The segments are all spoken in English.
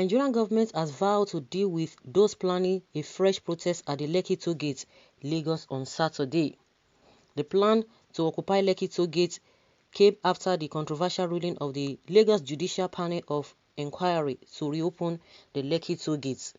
Nigerian government has vowed to deal with those planning a fresh protest at the Lekki toll gate, Lagos on Saturday. The plan to occupy Lekki toll gate came after the controversial ruling of the Lagos Judicial Panel of Inquiry to reopen the Lekki toll gate.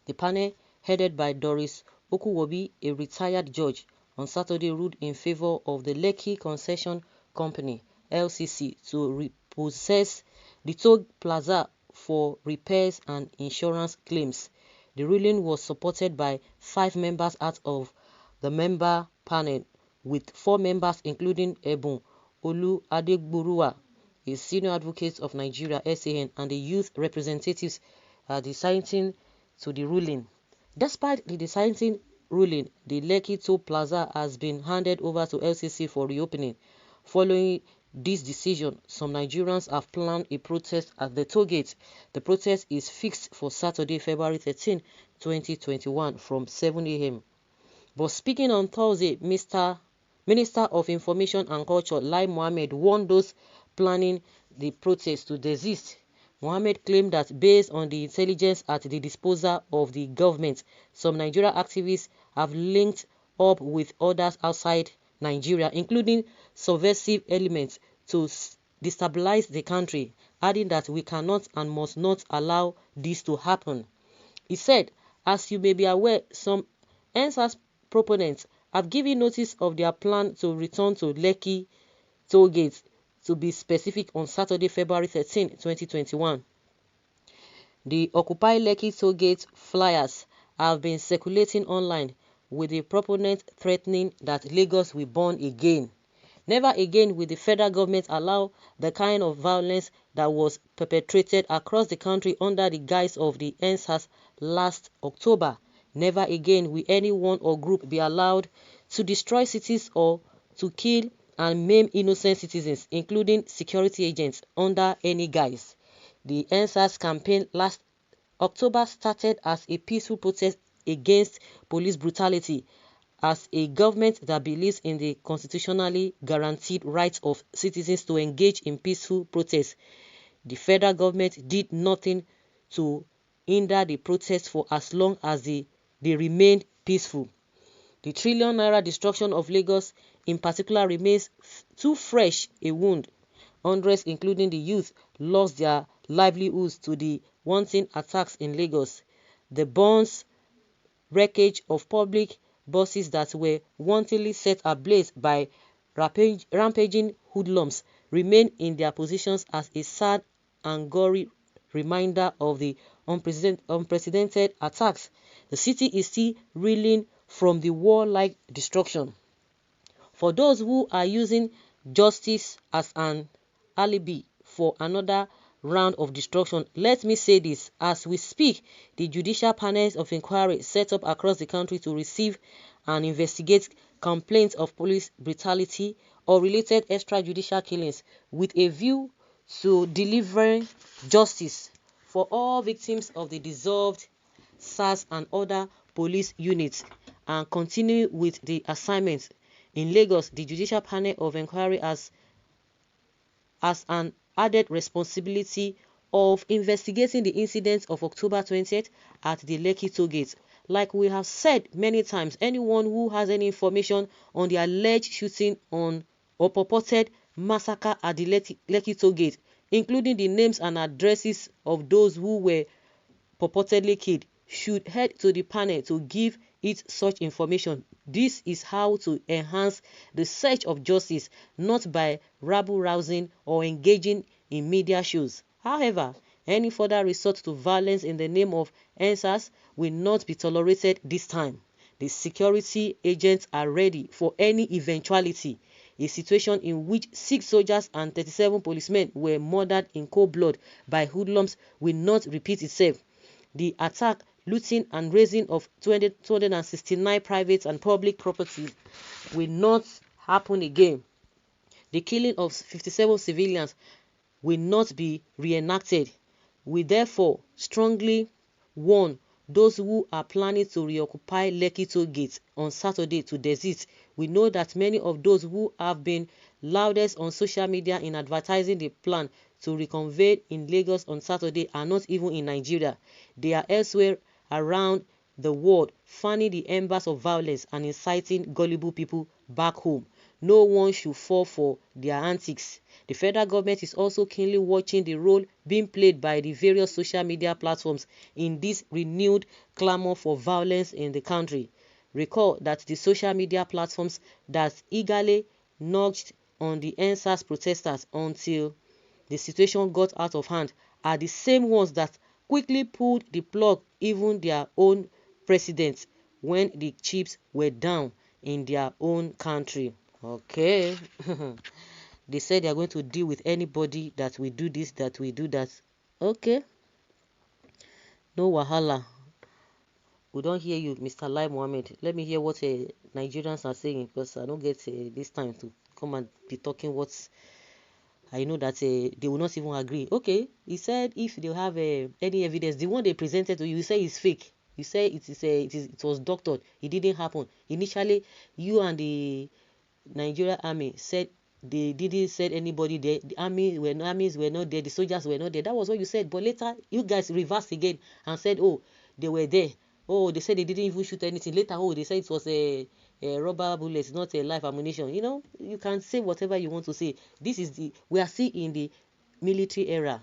The panel, headed by Doris Okuwobi, a retired judge, on Saturday ruled in favor of the Lekki Concession Company (LCC) to repossess the toll plaza for repairs and insurance claims. The ruling was supported by 5 members out of the member panel, with 4 members including Ebun Olu Adegboruwa, a senior advocate of Nigeria (SAN), and the youth representatives dissenting to the ruling. Despite the dissenting ruling, the Lekki toll plaza has been handed over to LCC for reopening. Following this decision, some Nigerians have planned a protest at the toll gate. The protest is fixed for Saturday, February 13, 2021 from 7 a.m. But speaking on Thursday, Minister of Information and Culture Lai Mohammed warned those planning the protest to desist. Mohammed claimed that based on the intelligence at the disposal of the government, some Nigerian activists have linked up with others outside Nigeria, including subversive elements, to destabilize the country, adding that we cannot and must not allow this to happen. He said, as you may be aware, some EndSARS proponents have given notice of their plan to return to Lekki toll gate, to be specific, on Saturday, February 13, 2021. The Occupy Lekki toll gate flyers have been circulating online, with the proponents threatening that Lagos will burn again. Never again will the federal government allow the kind of violence that was perpetrated across the country under the guise of the EndSARS last October. Never again will anyone or group be allowed to destroy cities or to kill and maim innocent citizens, including security agents, under any guise. The EndSARS campaign last October started as a peaceful protest against police brutality. As a government that believes in the constitutionally guaranteed rights of citizens to engage in peaceful protests, the federal government did nothing to hinder the protests for as long as they remained peaceful. The trillion-naira destruction of Lagos, in particular, remains too fresh a wound. Hundreds, including the youth, lost their livelihoods to the wanton attacks in Lagos. The burns, wreckage of public buses that were wantonly set ablaze by rampaging hoodlums remain in their positions as a sad and gory reminder of the unprecedented attacks. The city is still reeling from the warlike destruction. For those who are using justice as an alibi for another round of destruction, let me say this: as we speak, the judicial panels of inquiry set up across the country to receive and investigate complaints of police brutality or related extrajudicial killings, with a view to delivering justice for all victims of the dissolved SARS and other police units, and continue with the assignment. In Lagos, the Judicial Panel of Inquiry has an added responsibility of investigating the incidents of October 20th at the Lekki toll gate. Like we have said many times, anyone who has any information on the alleged shooting on or purported massacre at the Lekki toll gate, including the names and addresses of those who were purportedly killed, should head to the panel to give it such information. This is how to enhance the search of justice, not by rabble-rousing or engaging in media shows. However, any further resort to violence in the name of EndSARS will not be tolerated this time. The security agents are ready for any eventuality. A situation in which 6 soldiers and 37 policemen were murdered in cold blood by hoodlums will not repeat itself. The attack, looting and razing of 269 private and public property will not happen again. The killing of 57 civilians will not be reenacted. We therefore strongly warn those who are planning to reoccupy Lekki toll gate on Saturday to desist. We know that many of those who have been loudest on social media in advertising the plan to reconvene in Lagos on Saturday are not even in Nigeria. They are elsewhere around the world, fanning the embers of violence and inciting gullible people back home. No one should fall for their antics. The federal government is also keenly watching the role being played by the various social media platforms in this renewed clamor for violence in the country. Recall that the social media platforms that eagerly nudged on the NSAS protesters until the situation got out of hand are the same ones that quickly pulled the plug even their own presidents when the chips were down in their own country. Okay. They said they are going to deal with anybody that will do this, that will do that. Okay. No wahala. We don't hear you, Mr. Lai Mohammed. Let me hear what Nigerians are saying, because I don't get this time to come and be talking what I know that they will not even agree. Okay, he said if they have any evidence, the one they presented to you, you say is fake. You say it was doctored. It didn't happen. Initially, you and the Nigeria army said they didn't send anybody there. The armies were not there. The soldiers were not there. That was what you said. But later, you guys reversed again and said, oh, they were there. Oh, they said they didn't even shoot anything. Later, oh, they said it was a rubber bullet, not a live ammunition. You know, you can say whatever you want to say. We are still in the military era.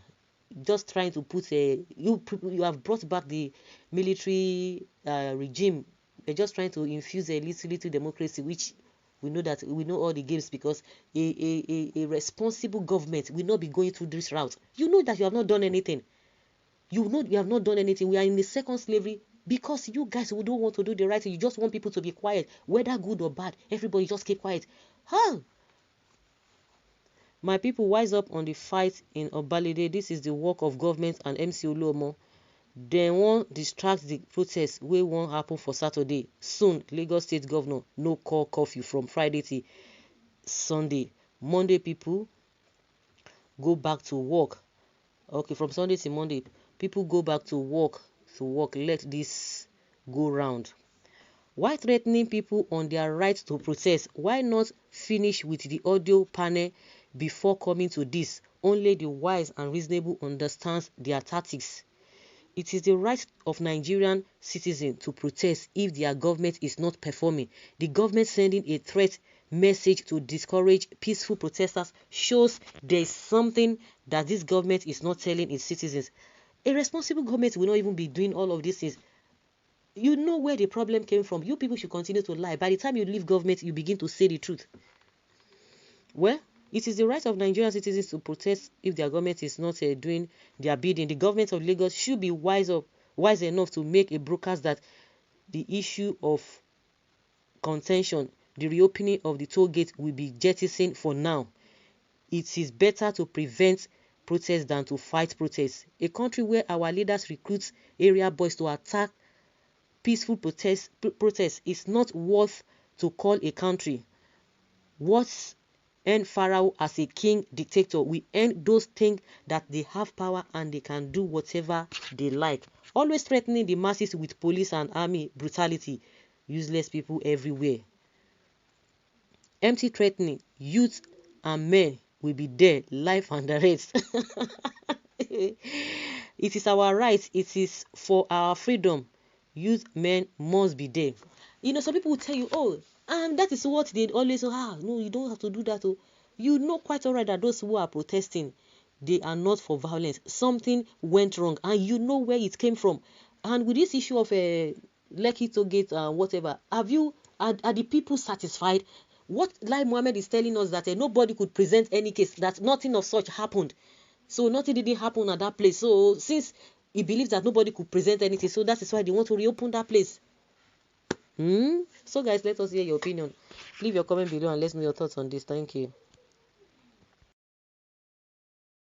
Just trying to put you have brought back the military regime. They're just trying to infuse a little democracy, which we know all the games, because a responsible government will not be going through this route. You know that you have not done anything. You know you have not done anything. We are in the second slavery because you guys who don't want to do the right thing. You just want people to be quiet, whether good or bad. Everybody just keep quiet. Huh? My people, wise up on the fight in Obalede. This is the work of government and MC Oluomo. They won't distract the protest wey won't happen for Saturday. Soon, Lagos State Governor no call curfew from Friday to Sunday. Monday, people go back to work. Okay, from Sunday to Monday, people go back to work. Let this go round. Why threatening people on their right to protest? Why not finish with the audio panel before coming to this? Only the wise and reasonable understands their tactics. It is the right of Nigerian citizens to protest if their government is not performing. The government sending a threat message to discourage peaceful protesters shows there is something that this government is not telling its citizens. A responsible government will not even be doing all of these things. You know where the problem came from. You people should continue to lie. By the time you leave government, you begin to say the truth. Well, it is the right of Nigerian citizens to protest if their government is not doing their bidding. The government of Lagos should be wise enough to make a broadcast that the issue of contention, the reopening of the toll gate, will be jettisoned for now. It is better to prevent protests than to fight protests. A country where our leaders recruit area boys to attack peaceful protests is not worth to call a country. What's end Pharaoh as a king dictator? We end those things that they have power and they can do whatever they like. Always threatening the masses with police and army brutality. Useless people everywhere. Empty threatening. Youth and men will be there, life and direct. It is our right. It is for our freedom. Youth men must be there. You know, some people will tell you, oh, that is what they always say. No, you don't have to do that. Oh. You know quite alright that those who are protesting, they are not for violence. Something went wrong, and you know where it came from. And with this issue of Lekki toll gate and whatever, are the people satisfied? What Lai Mohammed is telling us that nobody could present any case, that nothing of such happened. So nothing didn't happen at that place. So since he believes that nobody could present anything, so that is why they want to reopen that place. So guys, let us hear your opinion. Leave your comment below and let us know your thoughts on this. Thank you.